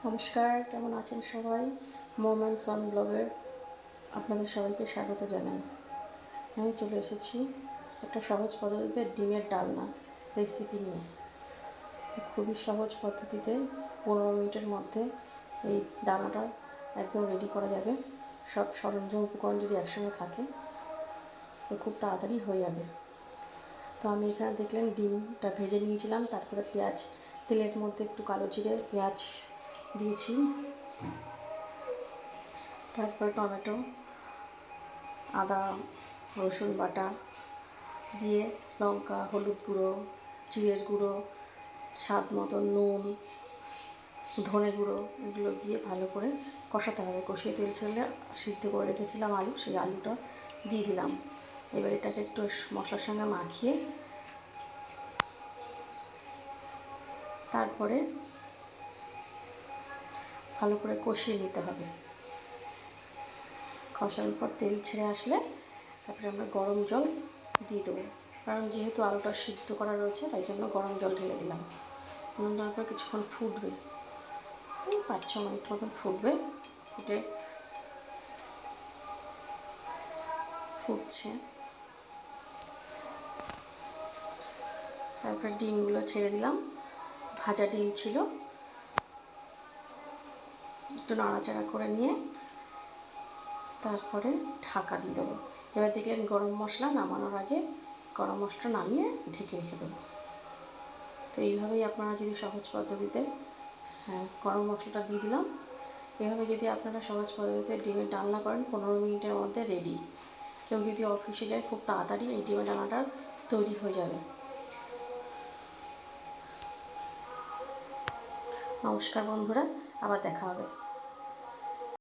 নমস্কার, কেমন আছেন সবাই? মোমেন্টস অন ব্লগের আপনাদের সবাইকে স্বাগত জানাই। আমি চলে এসেছি একটা সহজ পদ্ধতিতে ডিমের ডালনা রেসিপি নিয়ে। খুবই সহজ পদ্ধতিতে 15 মিনিটের মধ্যে এই ডালনাটা একদম রেডি করা যাবে। সব সরঞ্জাম উপকরণ যদি একসঙ্গে থাকে খুব তাড়াতাড়ি হয়ে যাবে। তো আমি এখানে দেখলেন ডিমটা ভেজে নিয়েছিলাম, তারপরে পেঁয়াজ তেলের মধ্যে একটু কালো জিরে পেঁয়াজ দিয়েছি, তারপর টমেটো, আদা রসুন বাটা দিয়ে লঙ্কা, হলুদ গুঁড়ো, জিরের গুঁড়ো, স্বাদ মতো নুন, ধনে গুঁড়ো এগুলো দিয়ে ভালো করে কষাতে হবে। কষিয়ে তেল ছেড়ে সিদ্ধ করে রেখেছিলাম আলু, সেই আলুটা দিয়ে দিলাম। এবার এটাকে একটু মশলার সঙ্গে মাখিয়ে তারপরে ভালো করে কষিয়ে নিতে হবে। কষানোর পর তেল ছেড়ে আসলে তারপরে আমরা গরম জল দিয়ে দেবো, কারণ যেহেতু আলুটা সিদ্ধ করা রয়েছে তাই জন্য গরম জল ঢেলে দিলাম। গরম জলের পর কিছুক্ষণ ফুটবে, 5-6 মিনিট মতন ফুটছে। তারপরে ডিমগুলো ছেড়ে দিলাম, ভাজা ডিম ছিল, একটু নাড়াচাড়া করে নিয়ে তারপরে ঢাকা দিয়ে দেবো। এবার দেখলেন গরম মশলা নামানোর আগে গরম মশলা নামিয়ে ঢেকে রেখে দেবো। তো এইভাবেই আপনারা যদি সহজ পদ্ধতিতে গরম মশলাটা দিয়ে দিলাম, এভাবে যদি আপনারা সহজ পদ্ধতিতে ডিমের ডালনা করেন 15 মিনিটের মধ্যে রেডি। কেউ যদি অফিসে যায় খুব তাড়াতাড়ি এই ডিমের ডালনাটা তৈরি হয়ে যাবে। নমস্কার বন্ধুরা, আবার দেখা হবে।